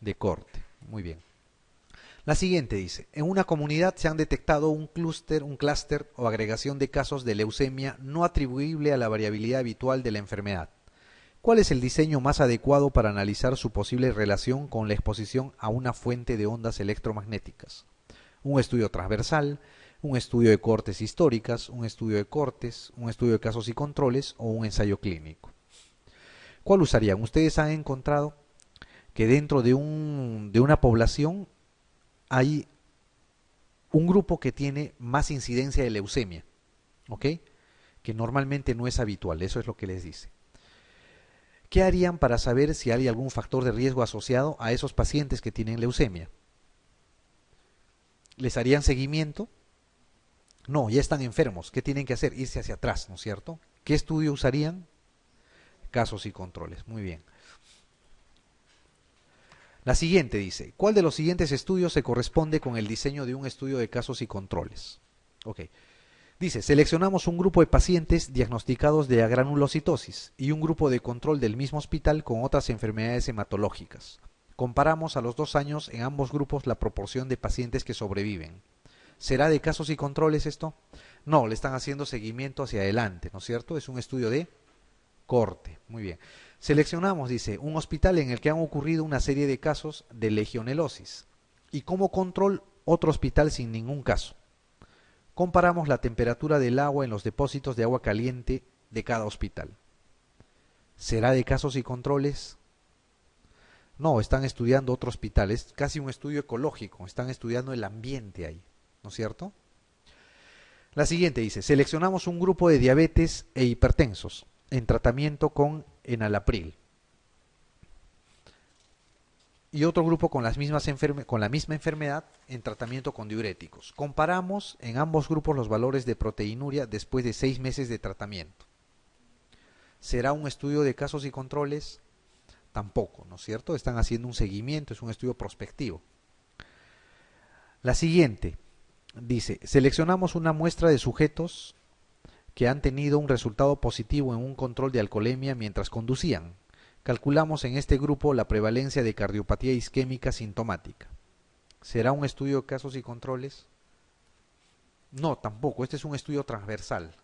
de corte. Muy bien. La siguiente dice, en una comunidad se han detectado un clúster o agregación de casos de leucemia no atribuible a la variabilidad habitual de la enfermedad. ¿Cuál es el diseño más adecuado para analizar su posible relación con la exposición a una fuente de ondas electromagnéticas? Un estudio transversal, un estudio de cortes históricas, un estudio de cortes, un estudio de casos y controles o un ensayo clínico. ¿Cuál usarían? Ustedes han encontrado que dentro de una población hay un grupo que tiene más incidencia de leucemia, ¿ok? Que normalmente no es habitual, eso es lo que les dice. ¿Qué harían para saber si hay algún factor de riesgo asociado a esos pacientes que tienen leucemia? ¿Les harían seguimiento? No, ya están enfermos. ¿Qué tienen que hacer? Irse hacia atrás, ¿no es cierto? ¿Qué estudio usarían? Casos y controles. Muy bien. La siguiente dice, ¿cuál de los siguientes estudios se corresponde con el diseño de un estudio de casos y controles? Ok. Dice, seleccionamos un grupo de pacientes diagnosticados de agranulocitosis y un grupo de control del mismo hospital con otras enfermedades hematológicas. Comparamos a los 2 años en ambos grupos la proporción de pacientes que sobreviven. ¿Será de casos y controles esto? No, le están haciendo seguimiento hacia adelante, ¿no es cierto? Es un estudio de corte. Muy bien. Seleccionamos, dice, un hospital en el que han ocurrido una serie de casos de legionelosis y como control otro hospital sin ningún caso. Comparamos la temperatura del agua en los depósitos de agua caliente de cada hospital. ¿Será de casos y controles? No, están estudiando otro hospital, es casi un estudio ecológico, están estudiando el ambiente ahí, ¿no es cierto? La siguiente dice, seleccionamos un grupo de diabetes e hipertensos en tratamiento con enalapril y otro grupo con con la misma enfermedad en tratamiento con diuréticos. Comparamos en ambos grupos los valores de proteinuria después de 6 meses de tratamiento. ¿Será un estudio de casos y controles? Tampoco, ¿no es cierto? Están haciendo un seguimiento, es un estudio prospectivo. La siguiente dice, seleccionamos una muestra de sujetos que han tenido un resultado positivo en un control de alcoholemia mientras conducían. Calculamos en este grupo la prevalencia de cardiopatía isquémica sintomática. ¿Será un estudio de casos y controles? No, tampoco. Este es un estudio transversal.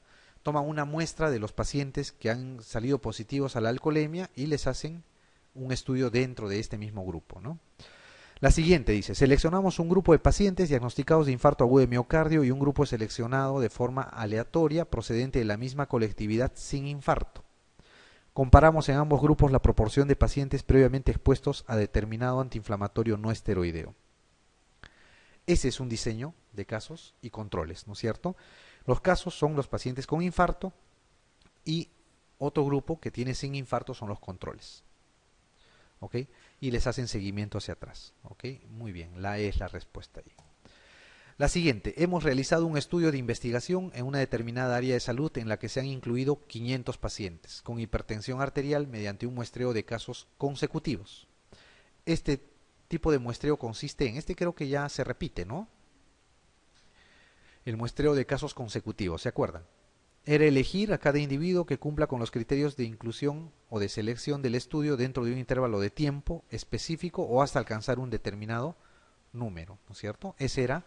Toman una muestra de los pacientes que han salido positivos a la alcoholemia y les hacen un estudio dentro de este mismo grupo, ¿no? La siguiente dice, seleccionamos un grupo de pacientes diagnosticados de infarto agudo de miocardio y un grupo seleccionado de forma aleatoria procedente de la misma colectividad sin infarto. Comparamos en ambos grupos la proporción de pacientes previamente expuestos a determinado antiinflamatorio no esteroideo. Ese es un diseño de casos y controles, ¿no es cierto? Los casos son los pacientes con infarto y otro grupo que tiene sin infarto son los controles. ¿Ok? Y les hacen seguimiento hacia atrás. ¿Ok? Muy bien, la E es la respuesta ahí. La siguiente, hemos realizado un estudio de investigación en una determinada área de salud en la que se han incluido 500 pacientes con hipertensión arterial mediante un muestreo de casos consecutivos. Este tipo de muestreo consiste en, este creo que ya se repite, ¿no? El muestreo de casos consecutivos, ¿se acuerdan? Era elegir a cada individuo que cumpla con los criterios de inclusión o de selección del estudio dentro de un intervalo de tiempo específico o hasta alcanzar un determinado número, ¿no es cierto? Ese era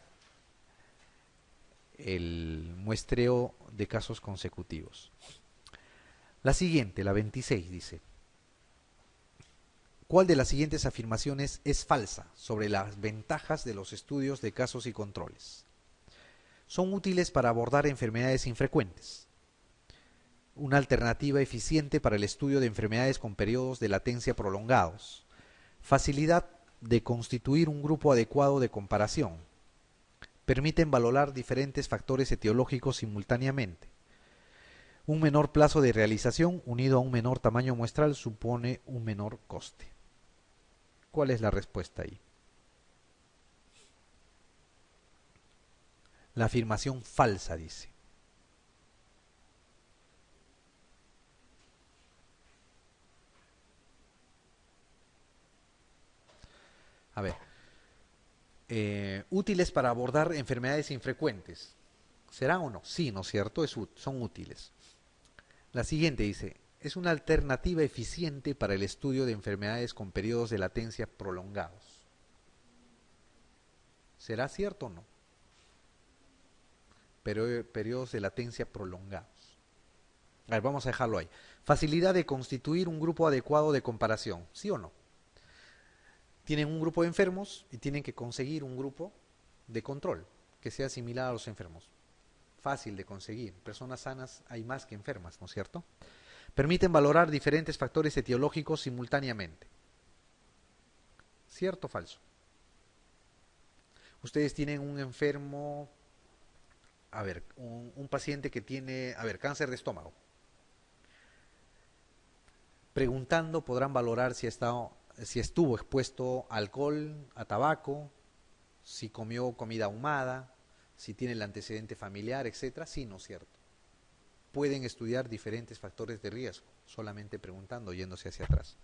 el muestreo de casos consecutivos. La siguiente, la 26, dice, ¿cuál de las siguientes afirmaciones es falsa sobre las ventajas de los estudios de casos y controles? Son útiles para abordar enfermedades infrecuentes. Una alternativa eficiente para el estudio de enfermedades con periodos de latencia prolongados. Facilidad de constituir un grupo adecuado de comparación. Permiten valorar diferentes factores etiológicos simultáneamente. Un menor plazo de realización unido a un menor tamaño muestral supone un menor coste. ¿Cuál es la respuesta ahí? La afirmación falsa dice. A ver, útiles para abordar enfermedades infrecuentes. ¿Será o no? Sí, ¿no es cierto? Son útiles. La siguiente dice, es una alternativa eficiente para el estudio de enfermedades con periodos de latencia prolongados. ¿Será cierto o no? Periodos de latencia prolongados. A ver, vamos a dejarlo ahí. Facilidad de constituir un grupo adecuado de comparación, ¿sí o no? Tienen un grupo de enfermos y tienen que conseguir un grupo de control que sea similar a los enfermos. Fácil de conseguir. Personas sanas hay más que enfermas, ¿no es cierto? Permiten valorar diferentes factores etiológicos simultáneamente. ¿Cierto o falso? Ustedes tienen un enfermo, a ver, un paciente que tiene, a ver, cáncer de estómago. Preguntando podrán valorar si estuvo expuesto a alcohol, a tabaco, si comió comida ahumada, si tiene el antecedente familiar, etcétera. Sí, ¿no es cierto? Pueden estudiar diferentes factores de riesgo, solamente preguntando, yéndose hacia atrás.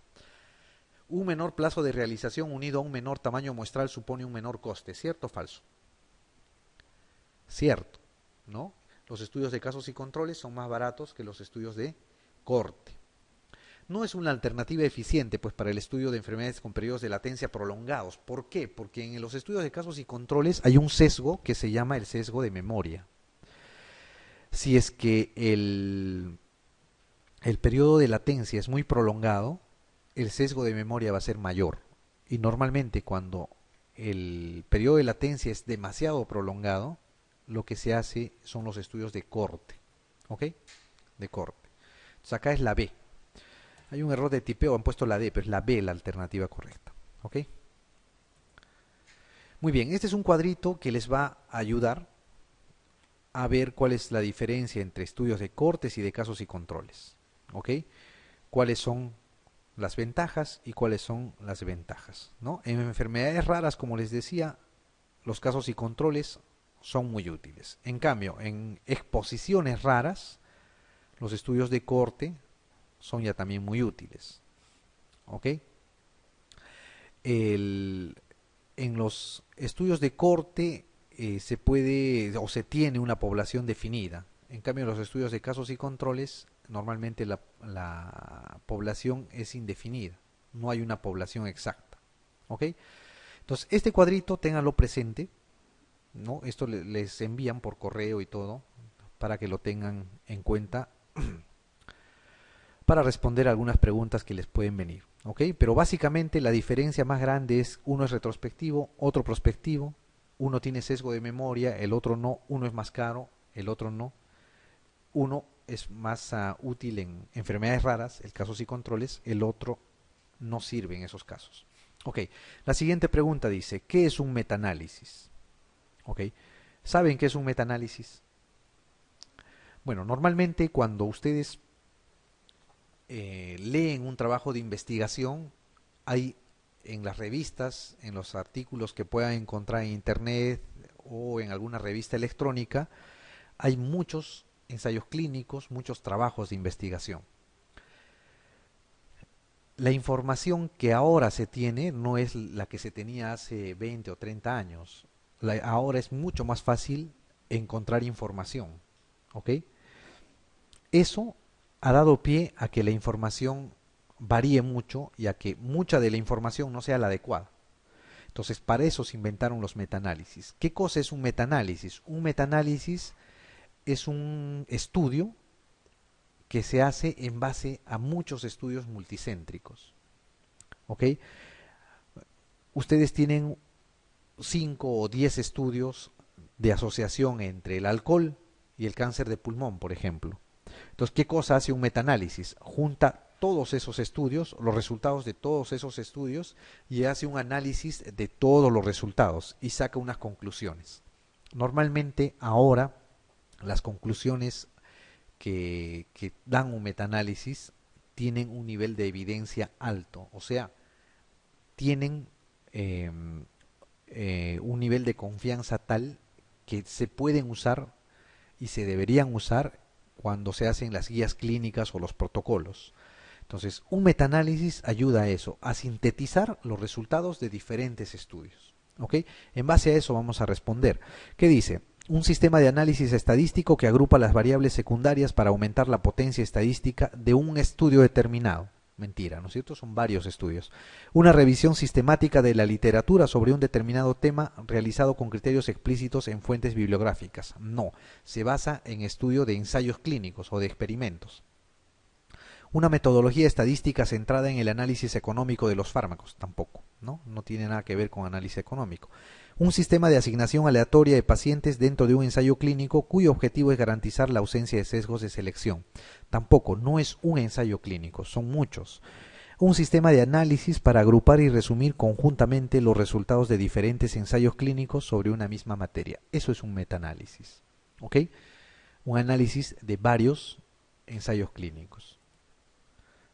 Un menor plazo de realización unido a un menor tamaño muestral supone un menor coste, ¿cierto o falso? Cierto, ¿no? Los estudios de casos y controles son más baratos que los estudios de corte. No es una alternativa eficiente pues para el estudio de enfermedades con periodos de latencia prolongados. ¿Por qué? Porque en los estudios de casos y controles hay un sesgo que se llama el sesgo de memoria. Si es que el periodo de latencia es muy prolongado, el sesgo de memoria va a ser mayor. Y normalmente cuando el periodo de latencia es demasiado prolongado, lo que se hace son los estudios de corte. ¿Ok? De corte. Entonces acá es la B. Hay un error de tipeo, han puesto la D, pero es la B la alternativa correcta. ¿Ok? Muy bien, este es un cuadrito que les va a ayudar a ver cuál es la diferencia entre estudios de cortes y de casos y controles. ¿Ok? Cuáles son las ventajas y cuáles son las ventajas, ¿no? En enfermedades raras, como les decía, los casos y controles son muy útiles. En cambio, en exposiciones raras, los estudios de corte son ya también muy útiles. ¿Ok? En los estudios de corte se puede o se tiene una población definida. En cambio, en los estudios de casos y controles, normalmente la población es indefinida. No hay una población exacta. ¿Ok? Entonces, este cuadrito, ténganlo presente, ¿no? Esto les envían por correo y todo, para que lo tengan en cuenta para responder algunas preguntas que les pueden venir. ¿Ok? Pero básicamente la diferencia más grande es uno es retrospectivo, otro prospectivo, uno tiene sesgo de memoria, el otro no, uno es más caro, el otro no, uno es más útil en enfermedades raras, el casos y controles, el otro no sirve en esos casos. Ok, la siguiente pregunta dice, ¿qué es un metaanálisis? Ok, ¿saben qué es un metaanálisis? Bueno, normalmente cuando ustedes leen un trabajo de investigación, hay en las revistas, en los artículos que puedan encontrar en internet o en alguna revista electrónica, hay muchos ensayos clínicos, muchos trabajos de investigación. La información que ahora se tiene no es la que se tenía hace 20 o 30 años. Ahora es mucho más fácil encontrar información. ¿Ok? Eso ha dado pie a que la información varíe mucho y a que mucha de la información no sea la adecuada. Entonces, para eso se inventaron los metaanálisis. ¿Qué cosa es un metaanálisis? Un metaanálisis es un estudio que se hace en base a muchos estudios multicéntricos. ¿Ok? Ustedes tienen 5 o 10 estudios de asociación entre el alcohol y el cáncer de pulmón, por ejemplo. Entonces, ¿qué cosa hace un metaanálisis? Junta todos esos estudios, los resultados de todos esos estudios, y hace un análisis de todos los resultados y saca unas conclusiones. Normalmente ahora las conclusiones que dan un metaanálisis tienen un nivel de evidencia alto, o sea, tienen un nivel de confianza tal que se pueden usar y se deberían usar cuando se hacen las guías clínicas o los protocolos. Entonces, un metaanálisis ayuda a eso, a sintetizar los resultados de diferentes estudios. ¿Ok? En base a eso vamos a responder. ¿Qué dice? Un sistema de análisis estadístico que agrupa las variables secundarias para aumentar la potencia estadística de un estudio determinado. Mentira, ¿no es cierto? Son varios estudios. Una revisión sistemática de la literatura sobre un determinado tema realizado con criterios explícitos en fuentes bibliográficas. No, se basa en estudio de ensayos clínicos o de experimentos. Una metodología estadística centrada en el análisis económico de los fármacos. Tampoco, ¿no? No tiene nada que ver con análisis económico. Un sistema de asignación aleatoria de pacientes dentro de un ensayo clínico cuyo objetivo es garantizar la ausencia de sesgos de selección. Tampoco, no es un ensayo clínico, son muchos. Un sistema de análisis para agrupar y resumir conjuntamente los resultados de diferentes ensayos clínicos sobre una misma materia. Eso es un metaanálisis. ¿Ok? Un análisis de varios ensayos clínicos.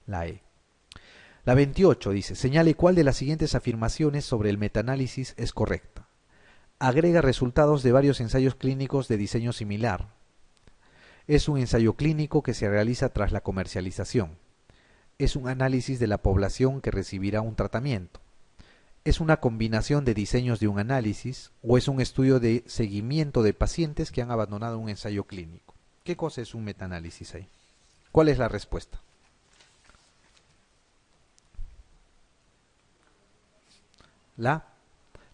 La E. La 28 dice, señale cuál de las siguientes afirmaciones sobre el metaanálisis es correcta. Agrega resultados de varios ensayos clínicos de diseño similar. Es un ensayo clínico que se realiza tras la comercialización. Es un análisis de la población que recibirá un tratamiento. Es una combinación de diseños de un análisis o es un estudio de seguimiento de pacientes que han abandonado un ensayo clínico. ¿Qué cosa es un metaanálisis ahí? ¿Cuál es la respuesta? La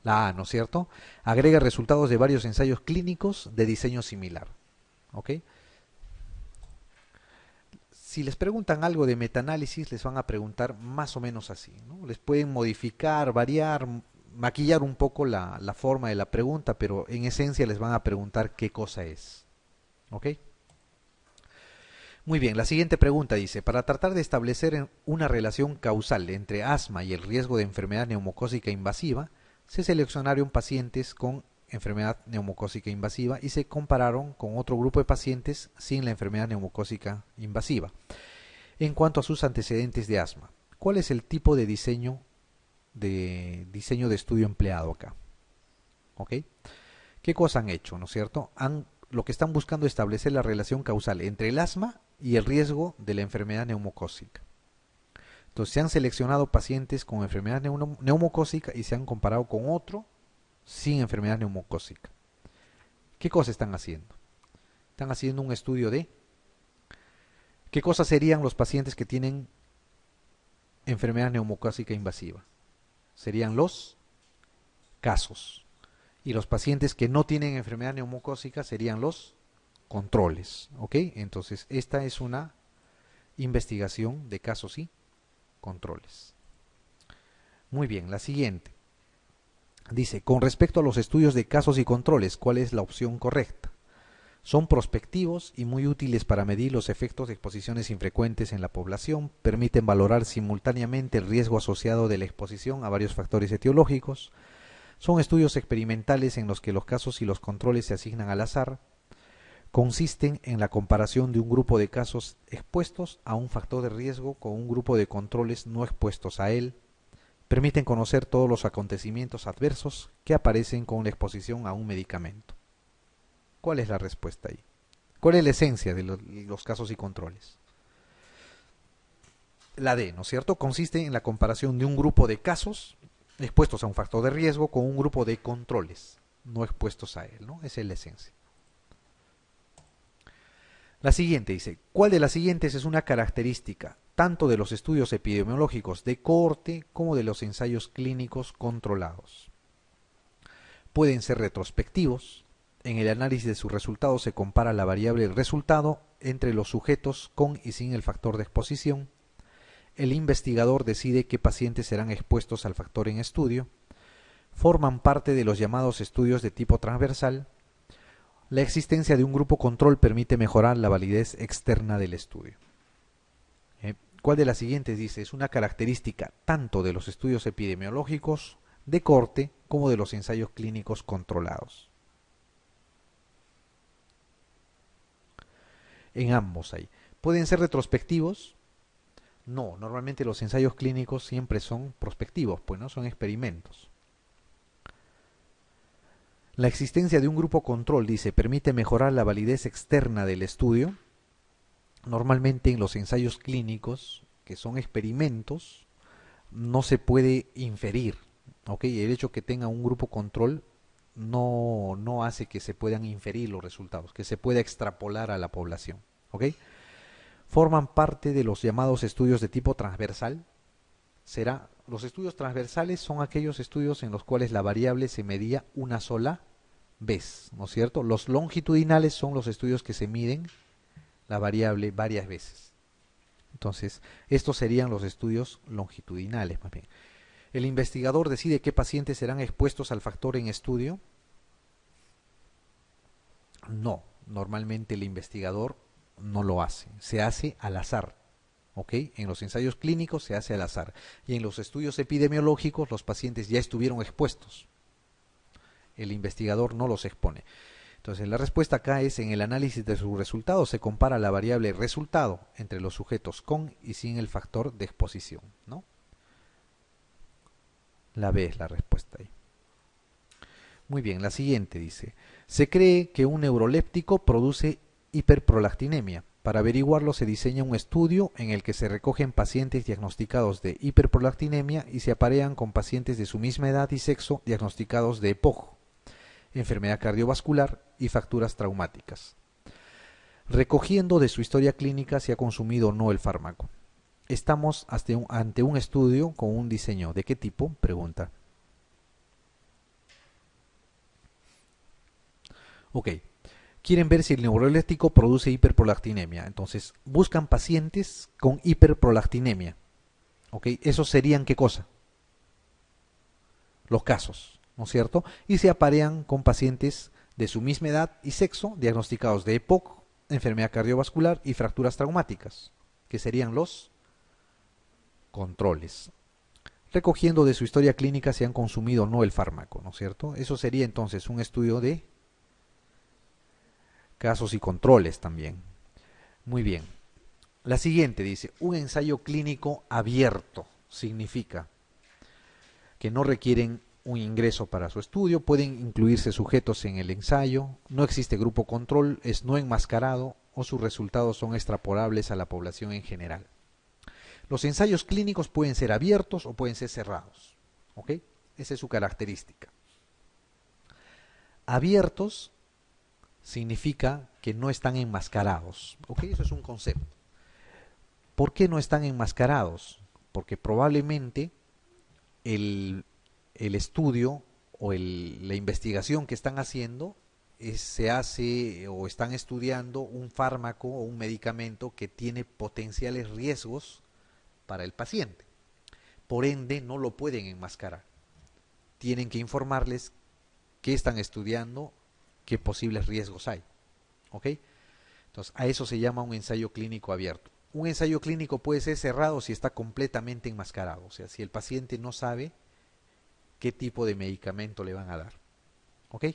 A, ¿no es cierto? Agrega resultados de varios ensayos clínicos de diseño similar. ¿Ok? Si les preguntan algo de metaanálisis, les van a preguntar más o menos así, ¿no? Les pueden modificar, variar, maquillar un poco la forma de la pregunta, pero en esencia les van a preguntar qué cosa es. ¿Ok? Muy bien, la siguiente pregunta dice, para tratar de establecer una relación causal entre asma y el riesgo de enfermedad neumocócica invasiva, se seleccionaron pacientes con enfermedad neumocócica invasiva y se compararon con otro grupo de pacientes sin la enfermedad neumocócica invasiva. En cuanto a sus antecedentes de asma, ¿cuál es el tipo de diseño de estudio empleado acá? ¿Ok? ¿Qué cosa han hecho, no es cierto? Lo que están buscando es establecer la relación causal entre el asma y el riesgo de la enfermedad neumocócica. Entonces se han seleccionado pacientes con enfermedad neumocócica y se han comparado con otro sin enfermedad neumocócica. ¿Qué cosa están haciendo? Están haciendo un estudio de qué cosas serían los pacientes que tienen enfermedad neumocócica invasiva. Serían los casos. Y los pacientes que no tienen enfermedad neumocócica serían los controles. ¿Ok? Entonces, esta es una investigación de casos y controles. Muy bien, la siguiente. Dice, con respecto a los estudios de casos y controles, ¿cuál es la opción correcta? Son prospectivos y muy útiles para medir los efectos de exposiciones infrecuentes en la población, permiten valorar simultáneamente el riesgo asociado de la exposición a varios factores etiológicos, son estudios experimentales en los que los casos y los controles se asignan al azar, consisten en la comparación de un grupo de casos expuestos a un factor de riesgo con un grupo de controles no expuestos a él, permiten conocer todos los acontecimientos adversos que aparecen con la exposición a un medicamento. ¿Cuál es la respuesta ahí? ¿Cuál es la esencia de los casos y controles? La D, ¿no es cierto? Consiste en la comparación de un grupo de casos expuestos a un factor de riesgo con un grupo de controles no expuestos a él, ¿no? Esa es la esencia. La siguiente dice, ¿cuál de las siguientes es una característica tanto de los estudios epidemiológicos de cohorte como de los ensayos clínicos controlados? Pueden ser retrospectivos. En el análisis de sus resultados se compara la variable resultado entre los sujetos con y sin el factor de exposición. El investigador decide qué pacientes serán expuestos al factor en estudio. Forman parte de los llamados estudios de tipo transversal. La existencia de un grupo control permite mejorar la validez externa del estudio. ¿Cuál de las siguientes dice? Es una característica tanto de los estudios epidemiológicos de cohorte como de los ensayos clínicos controlados. En ambos hay. ¿Pueden ser retrospectivos? No, normalmente los ensayos clínicos siempre son prospectivos, pues no son experimentos. La existencia de un grupo control, dice, permite mejorar la validez externa del estudio. Normalmente en los ensayos clínicos, que son experimentos, no se puede inferir, ¿ok? El hecho que tenga un grupo control no hace que se puedan inferir los resultados, que se pueda extrapolar a la población. ¿Ok? Forman parte de los llamados estudios de tipo transversal. Los estudios transversales son aquellos estudios en los cuales la variable se medía una sola vez, ¿no es cierto? Los longitudinales son los estudios que se miden la variable varias veces. Entonces, estos serían los estudios longitudinales, más bien. ¿El investigador decide qué pacientes serán expuestos al factor en estudio? No, normalmente el investigador no lo hace, se hace al azar. ¿Ok? En los ensayos clínicos se hace al azar. Y en los estudios epidemiológicos los pacientes ya estuvieron expuestos. El investigador no los expone. Entonces la respuesta acá es: en el análisis de sus resultados se compara la variable resultado entre los sujetos con y sin el factor de exposición, ¿no? La B es la respuesta ahí. Muy bien, la siguiente dice: se cree que un neuroléptico produce hiperprolactinemia. Para averiguarlo se diseña un estudio en el que se recogen pacientes diagnosticados de hiperprolactinemia y se aparean con pacientes de su misma edad y sexo diagnosticados de EPOC, enfermedad cardiovascular y fracturas traumáticas, recogiendo de su historia clínica si ha consumido o no el fármaco. Estamos ante un estudio con un diseño ¿de qué tipo? Pregunta. Ok. Quieren ver si el neuroléptico produce hiperprolactinemia. Entonces, buscan pacientes con hiperprolactinemia. ¿Ok? ¿Esos serían qué cosa? Los casos, ¿no es cierto? Y se aparean con pacientes de su misma edad y sexo, diagnosticados de EPOC, enfermedad cardiovascular y fracturas traumáticas, que serían los controles. Recogiendo de su historia clínica si han consumido o no el fármaco, ¿no es cierto? Eso sería entonces un estudio de casos y controles también. Muy bien. La siguiente dice: un ensayo clínico abierto significa que no requieren un ingreso para su estudio, pueden incluirse sujetos en el ensayo, no existe grupo control, es no enmascarado o sus resultados son extrapolables a la población en general. Los ensayos clínicos pueden ser abiertos o pueden ser cerrados. ¿Ok? Esa es su característica. Abiertos significa que no están enmascarados. ¿Ok? Eso es un concepto. ¿Por qué no están enmascarados? Porque probablemente el estudio o la investigación que están haciendo se hace o están estudiando un fármaco o un medicamento que tiene potenciales riesgos para el paciente. Por ende, no lo pueden enmascarar. Tienen que informarles qué están estudiando, qué posibles riesgos hay. ¿Ok? Entonces, a eso se llama un ensayo clínico abierto. Un ensayo clínico puede ser cerrado si está completamente enmascarado, o sea, si el paciente no sabe qué tipo de medicamento le van a dar. ¿Ok?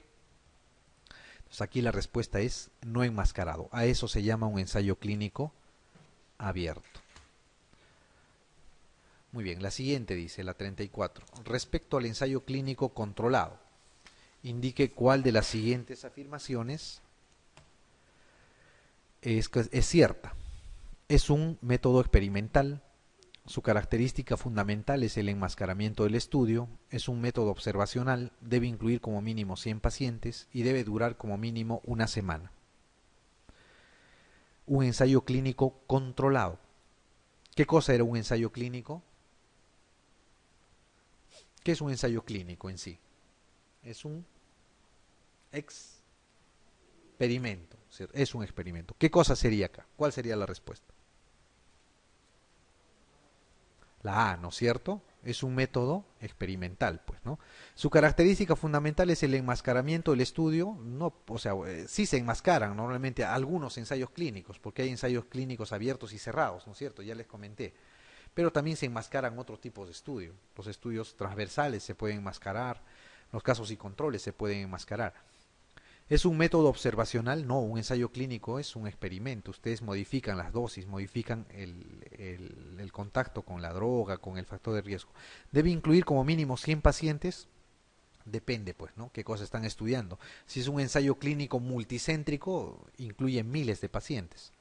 Entonces aquí la respuesta es no enmascarado. A eso se llama un ensayo clínico abierto. Muy bien, la siguiente dice, la 34. Respecto al ensayo clínico controlado, indique cuál de las siguientes afirmaciones es cierta. Es un método experimental. Su característica fundamental es el enmascaramiento del estudio, es un método observacional, debe incluir como mínimo 100 pacientes y debe durar como mínimo una semana. Un ensayo clínico controlado. ¿Qué cosa era un ensayo clínico? ¿Qué es un ensayo clínico en sí? Es un experimento, ¿cierto? Es un experimento. ¿Qué cosa sería acá? ¿Cuál sería la respuesta? La A, ¿no es cierto? Es un método experimental, pues, ¿no? Su característica fundamental es el enmascaramiento del estudio. No, o sea, sí se enmascaran normalmente algunos ensayos clínicos, porque hay ensayos clínicos abiertos y cerrados, ¿no es cierto? Ya les comenté. Pero también se enmascaran otros tipos de estudios. Los estudios transversales se pueden enmascarar, los casos y controles se pueden enmascarar. ¿Es un método observacional? No, un ensayo clínico es un experimento. Ustedes modifican las dosis, modifican el contacto con la droga, con el factor de riesgo. ¿Debe incluir como mínimo 100 pacientes? Depende, pues, ¿no? ¿Qué cosa están estudiando? Si es un ensayo clínico multicéntrico, incluye miles de pacientes.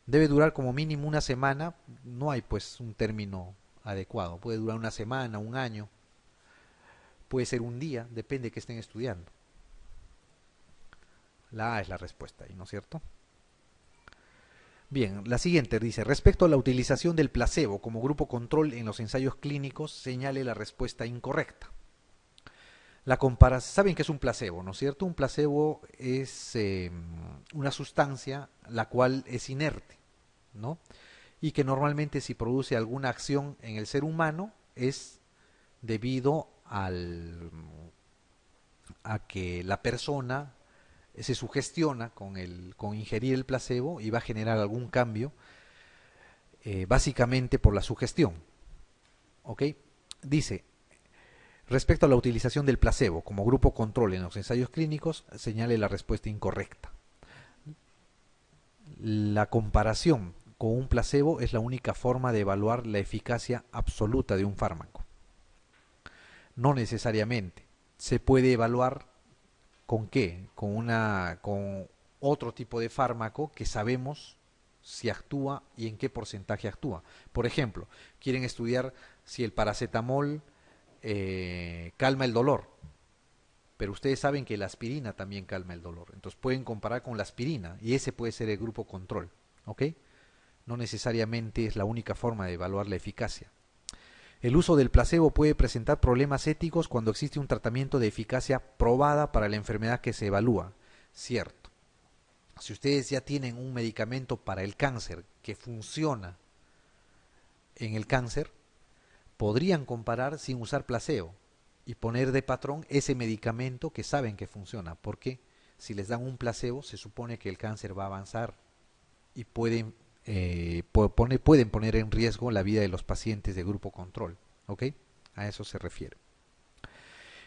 ¿Debe durar como mínimo una semana? No hay, pues, un término adecuado. Puede durar una semana, un año. Puede ser un día, depende de qué estén estudiando. La A es la respuesta ahí, ¿no es cierto? Bien, la siguiente dice, respecto a la utilización del placebo como grupo control en los ensayos clínicos, señale la respuesta incorrecta. Saben que es un placebo, ¿no es cierto? Un placebo es una sustancia la cual es inerte, ¿no? Y que normalmente si produce alguna acción en el ser humano es debido a que la persona se sugestiona con ingerir el placebo y va a generar algún cambio, básicamente por la sugestión. ¿Ok? Dice, respecto a la utilización del placebo como grupo control en los ensayos clínicos, señale la respuesta incorrecta. La comparación con un placebo es la única forma de evaluar la eficacia absoluta de un fármaco. No necesariamente. Se puede evaluar con qué, con otro tipo de fármaco que sabemos si actúa y en qué porcentaje actúa. Por ejemplo, quieren estudiar si el paracetamol calma el dolor, pero ustedes saben que la aspirina también calma el dolor. Entonces pueden comparar con la aspirina y ese puede ser el grupo control. ¿Ok? No necesariamente es la única forma de evaluar la eficacia. El uso del placebo puede presentar problemas éticos cuando existe un tratamiento de eficacia probada para la enfermedad que se evalúa. Cierto. Si ustedes ya tienen un medicamento para el cáncer que funciona en el cáncer, podrían comparar sin usar placebo y poner de patrón ese medicamento que saben que funciona. Porque si les dan un placebo, se supone que el cáncer va a avanzar y pueden poner en riesgo la vida de los pacientes de grupo control. ¿Ok? A eso se refiere.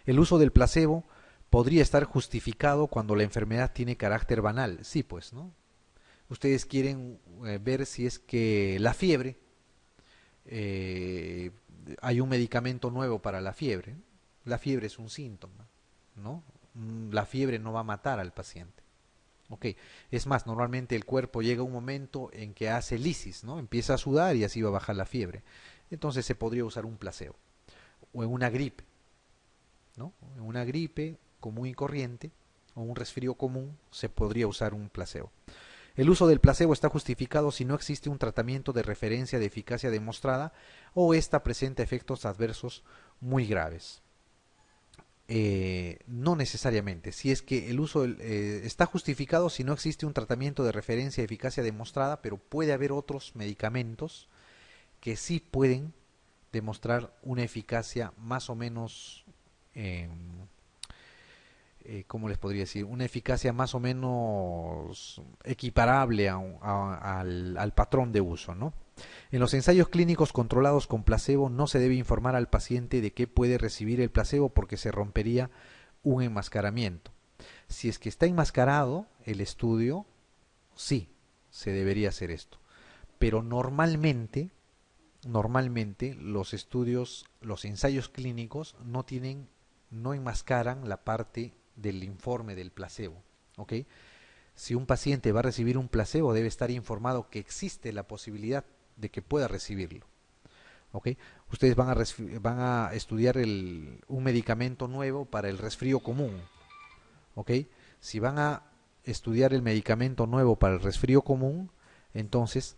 El uso del placebo podría estar justificado cuando la enfermedad tiene carácter banal. Sí, pues, ¿no? Ustedes quieren ver si es que la fiebre, eh, hay un medicamento nuevo para la fiebre. La fiebre es un síntoma, ¿no? La fiebre no va a matar al paciente. Ok, es más, normalmente el cuerpo llega a un momento en que hace lisis, ¿no? Empieza a sudar y así va a bajar la fiebre. Entonces se podría usar un placebo. O en una gripe, ¿no? En una gripe común y corriente, o un resfrío común, se podría usar un placebo. El uso del placebo está justificado si no existe un tratamiento de referencia de eficacia demostrada o ésta presenta efectos adversos muy graves. No necesariamente. Si es que el uso está justificado si no existe un tratamiento de referencia de eficacia demostrada, pero puede haber otros medicamentos que sí pueden demostrar una eficacia más o menos, eh, ¿cómo les podría decir? Una eficacia más o menos equiparable al patrón de uso, ¿no? En los ensayos clínicos controlados con placebo no se debe informar al paciente de que puede recibir el placebo porque se rompería un enmascaramiento. Si es que está enmascarado el estudio, sí, se debería hacer esto. Pero normalmente los ensayos clínicos no enmascaran la parte del informe del placebo. ¿Ok? Si un paciente va a recibir un placebo, debe estar informado que existe la posibilidad de que pueda recibirlo. ¿Ok? Ustedes van a estudiar un medicamento nuevo para el resfrío común. ¿Ok? Si van a estudiar el medicamento nuevo para el resfrío común, entonces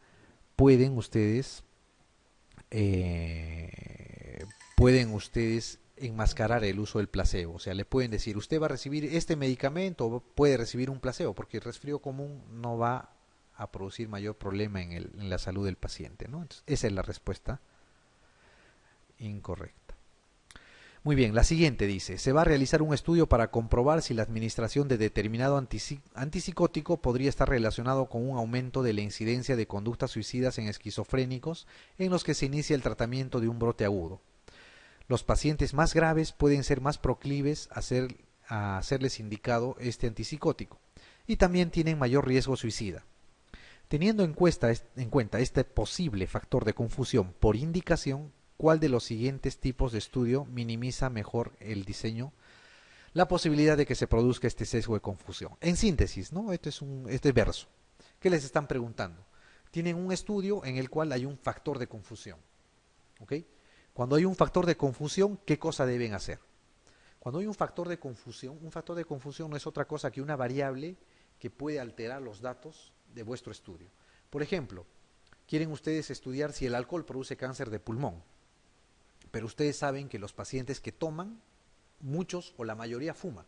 pueden ustedes eh, enmascarar el uso del placebo. O sea, le pueden decir, usted va a recibir este medicamento o puede recibir un placebo, porque el resfrío común no va a producir mayor problema en la salud del paciente, ¿no? Entonces, esa es la respuesta incorrecta. Muy bien, la siguiente dice, se va a realizar un estudio para comprobar si la administración de determinado antipsicótico podría estar relacionado con un aumento de la incidencia de conductas suicidas en esquizofrénicos en los que se inicia el tratamiento de un brote agudo. Los pacientes más graves pueden ser más proclives a hacerles indicado este antipsicótico y también tienen mayor riesgo suicida. Teniendo en cuenta este posible factor de confusión por indicación, ¿cuál de los siguientes tipos de estudio minimiza mejor el diseño la posibilidad de que se produzca este sesgo de confusión? En síntesis, ¿no? Este verso. ¿Qué les están preguntando? Tienen un estudio en el cual hay un factor de confusión. ¿Ok? Cuando hay un factor de confusión, ¿qué cosa deben hacer? Cuando hay un factor de confusión no es otra cosa que una variable que puede alterar los datos de vuestro estudio. Por ejemplo, quieren ustedes estudiar si el alcohol produce cáncer de pulmón, pero ustedes saben que los pacientes que toman, muchos o la mayoría fuman,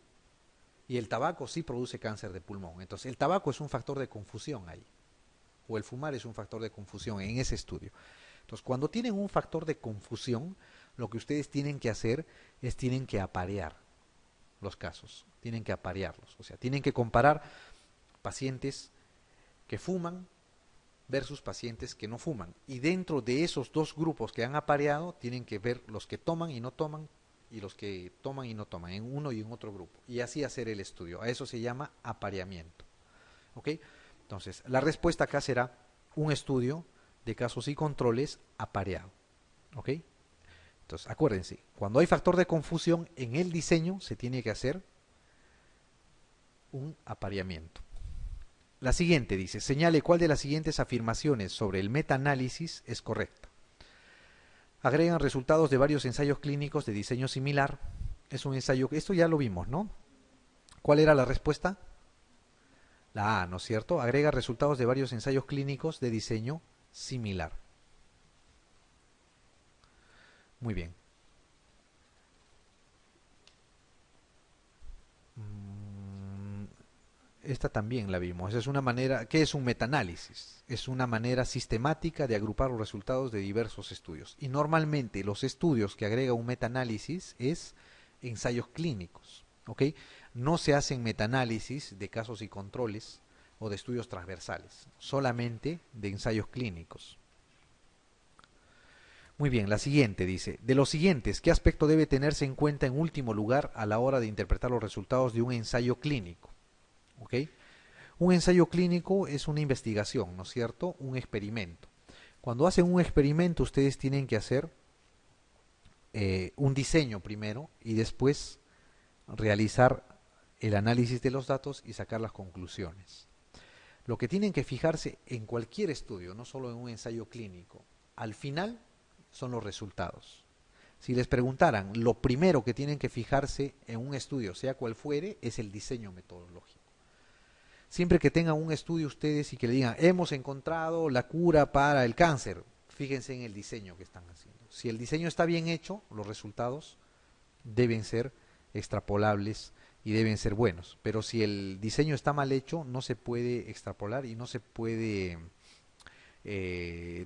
y el tabaco sí produce cáncer de pulmón. Entonces, el tabaco es un factor de confusión ahí, o el fumar es un factor de confusión en ese estudio. Entonces, cuando tienen un factor de confusión, lo que ustedes tienen que hacer es tienen que aparear los casos, tienen que aparearlos, o sea, tienen que comparar pacientes que fuman versus pacientes que no fuman. Y dentro de esos dos grupos que han apareado, tienen que ver los que toman y no toman, y los que toman y no toman, en uno y en otro grupo. Y así hacer el estudio. A eso se llama apareamiento. ¿Ok? Entonces, la respuesta acá será un estudio de casos y controles apareado. ¿Ok? Entonces, acuérdense, cuando hay factor de confusión en el diseño, se tiene que hacer un apareamiento. La siguiente dice, señale cuál de las siguientes afirmaciones sobre el metaanálisis es correcta. Agregan resultados de varios ensayos clínicos de diseño similar. Es un ensayo, esto ya lo vimos, ¿no? ¿Cuál era la respuesta? La A, ¿no es cierto? Agrega resultados de varios ensayos clínicos de diseño similar. Muy bien. Esta también la vimos. Es una manera, ¿qué es un metaanálisis? Es una manera sistemática de agrupar los resultados de diversos estudios. Y normalmente los estudios que agrega un metaanálisis es ensayos clínicos, ¿ok? No se hacen metaanálisis de casos y controles o de estudios transversales, solamente de ensayos clínicos. Muy bien, la siguiente dice, de los siguientes, ¿qué aspecto debe tenerse en cuenta en último lugar a la hora de interpretar los resultados de un ensayo clínico? ¿Ok? Un ensayo clínico es una investigación, ¿no es cierto? Un experimento. Cuando hacen un experimento, ustedes tienen que hacer un diseño primero y después realizar el análisis de los datos y sacar las conclusiones. Lo que tienen que fijarse en cualquier estudio, no solo en un ensayo clínico, al final son los resultados. Si les preguntaran, lo primero que tienen que fijarse en un estudio, sea cual fuere, es el diseño metodológico. Siempre que tengan un estudio ustedes y que le digan, hemos encontrado la cura para el cáncer, fíjense en el diseño que están haciendo. Si el diseño está bien hecho, los resultados deben ser extrapolables y deben ser buenos. Pero si el diseño está mal hecho, no se puede extrapolar y no se puede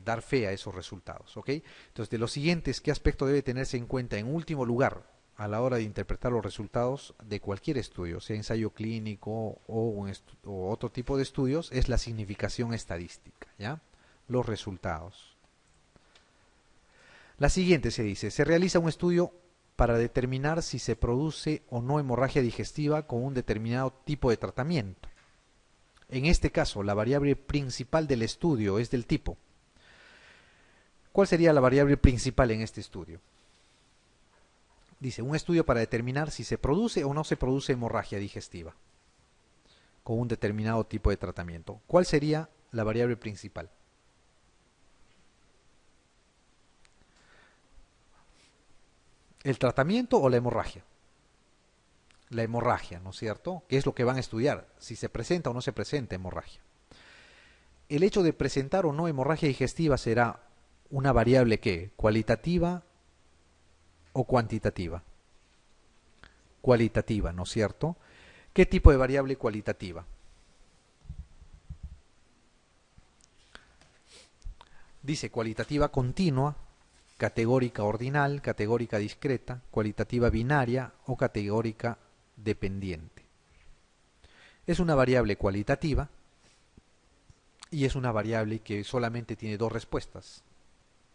dar fe a esos resultados. ¿Ok? Entonces, de los siguientes, ¿qué aspecto debe tenerse en cuenta? En último lugar, a la hora de interpretar los resultados de cualquier estudio, sea ensayo clínico o otro tipo de estudios, es la significación estadística, ¿ya? Los resultados. La siguiente se dice, se realiza un estudio para determinar si se produce o no hemorragia digestiva con un determinado tipo de tratamiento. En este caso, la variable principal del estudio es del tipo. ¿Cuál sería la variable principal en este estudio? Dice, un estudio para determinar si se produce o no se produce hemorragia digestiva con un determinado tipo de tratamiento. ¿Cuál sería la variable principal? ¿El tratamiento o la hemorragia? La hemorragia, ¿no es cierto? ¿Qué es lo que van a estudiar? Si se presenta o no se presenta hemorragia. El hecho de presentar o no hemorragia digestiva será una variable ¿qué? ¿Cualitativa o cuantitativa? Cualitativa, ¿no es cierto? ¿Qué tipo de variable cualitativa? Dice cualitativa continua, categórica ordinal, categórica discreta, cualitativa binaria o categórica dependiente. Es una variable cualitativa y es una variable que solamente tiene dos respuestas,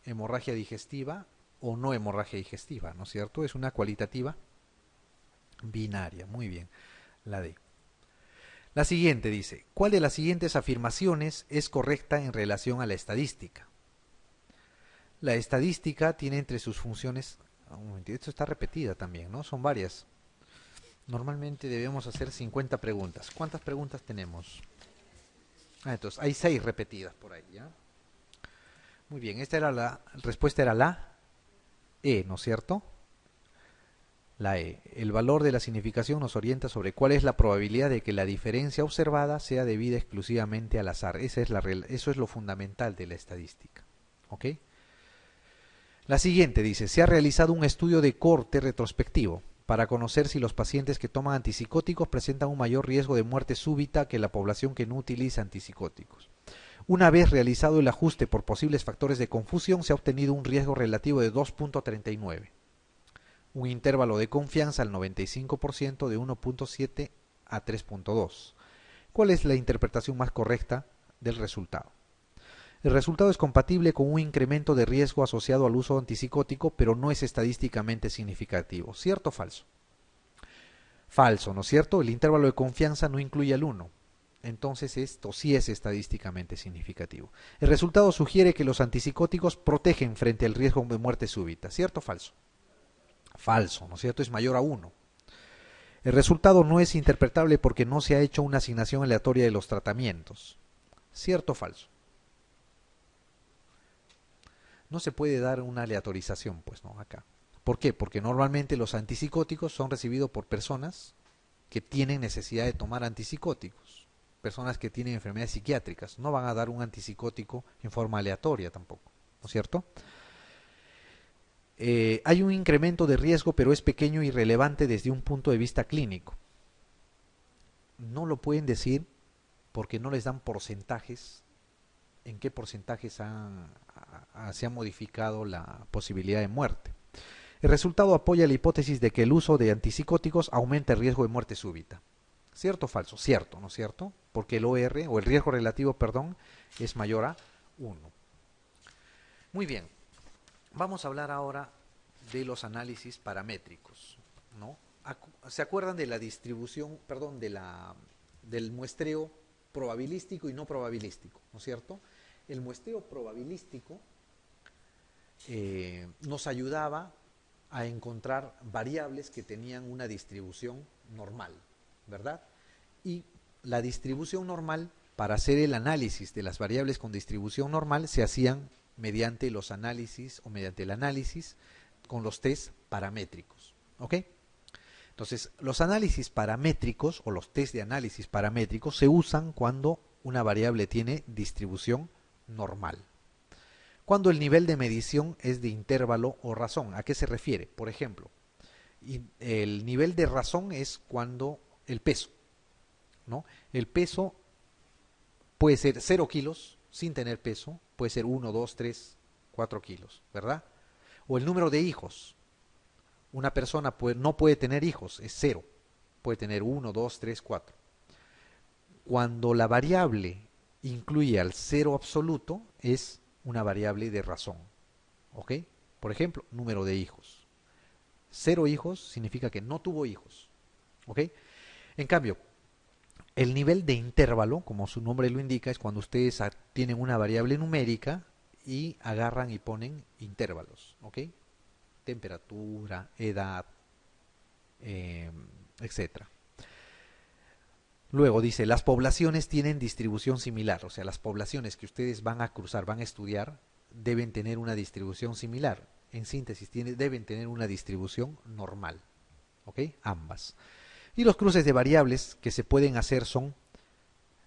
hemorragia digestiva o no hemorragia digestiva, ¿no es cierto? Es una cualitativa binaria, muy bien, la D. La siguiente dice, ¿cuál de las siguientes afirmaciones es correcta en relación a la estadística? La estadística tiene entre sus funciones, un momento, esto está repetida también, ¿no? Son varias. Normalmente debemos hacer 50 preguntas. ¿Cuántas preguntas tenemos? Entonces, hay 6 repetidas por ahí, ¿ya? Muy bien, esta era la respuesta era la E, ¿no es cierto? La E. El valor de la significación nos orienta sobre cuál es la probabilidad de que la diferencia observada sea debida exclusivamente al azar. Eso es lo fundamental de la estadística. ¿Ok? La siguiente dice, se ha realizado un estudio de corte retrospectivo para conocer si los pacientes que toman antipsicóticos presentan un mayor riesgo de muerte súbita que la población que no utiliza antipsicóticos. Una vez realizado el ajuste por posibles factores de confusión, se ha obtenido un riesgo relativo de 2.39. Un intervalo de confianza al 95% de 1.7 a 3.2. ¿Cuál es la interpretación más correcta del resultado? El resultado es compatible con un incremento de riesgo asociado al uso antipsicótico, pero no es estadísticamente significativo. ¿Cierto o falso? Falso, ¿no es cierto? El intervalo de confianza no incluye al 1. Entonces esto sí es estadísticamente significativo. El resultado sugiere que los antipsicóticos protegen frente al riesgo de muerte súbita. ¿Cierto o falso? Falso, ¿no es cierto? Es mayor a 1. El resultado no es interpretable porque no se ha hecho una asignación aleatoria de los tratamientos. ¿Cierto o falso? No se puede dar una aleatorización, pues no, acá. ¿Por qué? Porque normalmente los antipsicóticos son recibidos por personas que tienen necesidad de tomar antipsicóticos, personas que tienen enfermedades psiquiátricas. No van a dar un antipsicótico en forma aleatoria tampoco, ¿no es cierto? Hay un incremento de riesgo, pero es pequeño y relevante desde un punto de vista clínico. No lo pueden decir porque no les dan porcentajes, en qué porcentajes se ha modificado la posibilidad de muerte. El resultado apoya la hipótesis de que el uso de antipsicóticos aumenta el riesgo de muerte súbita. ¿Cierto o falso? Cierto, ¿no es cierto? Porque el OR, o el riesgo relativo, perdón, es mayor a 1. Muy bien. Vamos a hablar ahora de los análisis paramétricos, ¿no? ¿Se acuerdan de la distribución, perdón, del muestreo probabilístico y no probabilístico, ¿no es cierto? El muestreo probabilístico nos ayudaba a encontrar variables que tenían una distribución normal, ¿verdad? Y la distribución normal, para hacer el análisis de las variables con distribución normal, se hacían mediante los análisis o mediante el análisis con los test paramétricos, ¿ok? Entonces, los análisis paramétricos o los test de análisis paramétricos se usan cuando una variable tiene distribución normal. Cuando el nivel de medición es de intervalo o razón. ¿A qué se refiere? Por ejemplo, el nivel de razón es cuando el peso, ¿no? El peso puede ser 0 kilos sin tener peso, puede ser 1, 2, 3, 4 kilos, ¿verdad? O el número de hijos. Una persona no puede tener hijos, es 0. Puede tener 1, 2, 3, 4. Cuando la variable incluye al 0 absoluto, es una variable de razón, ¿ok? Por ejemplo, número de hijos. 0 hijos significa que no tuvo hijos, ¿ok? En cambio, el nivel de intervalo, como su nombre lo indica, es cuando ustedes tienen una variable numérica y agarran y ponen intervalos, ¿ok? Temperatura, edad, etcétera. Luego dice, las poblaciones tienen distribución similar, o sea, las poblaciones que ustedes van a cruzar, van a estudiar, deben tener una distribución similar. En síntesis, deben tener una distribución normal, ¿ok? Ambas. Y los cruces de variables que se pueden hacer son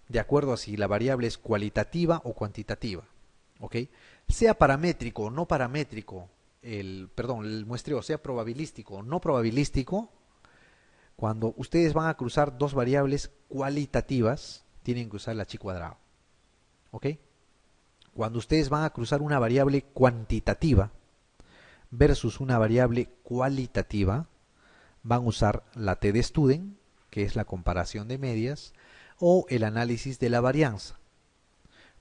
de acuerdo a si la variable es cualitativa o cuantitativa, ¿ok? Sea paramétrico o no paramétrico, el muestreo sea probabilístico o no probabilístico, cuando ustedes van a cruzar dos variables cualitativas, tienen que usar la chi cuadrado, ¿ok? Cuando ustedes van a cruzar una variable cuantitativa versus una variable cualitativa, van a usar la T de Student, que es la comparación de medias, o el análisis de la varianza.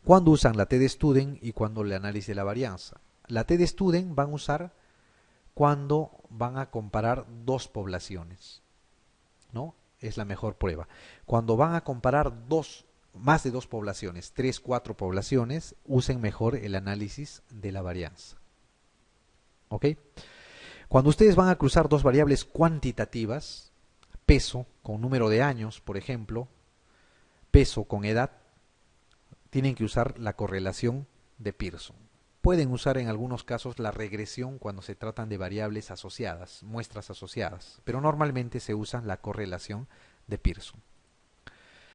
¿Cuándo usan la T de Student y cuándo el análisis de la varianza? La T de Student van a usar cuando van a comparar dos poblaciones, ¿no? Es la mejor prueba. Cuando van a comparar más de dos poblaciones, 3, 4 poblaciones, usen mejor el análisis de la varianza. ¿Ok? Cuando ustedes van a cruzar dos variables cuantitativas, peso con número de años, por ejemplo, peso con edad, tienen que usar la correlación de Pearson. pueden usar en algunos casos la regresión cuando se tratan de variables asociadas, muestras asociadas, pero normalmente se usa la correlación de Pearson.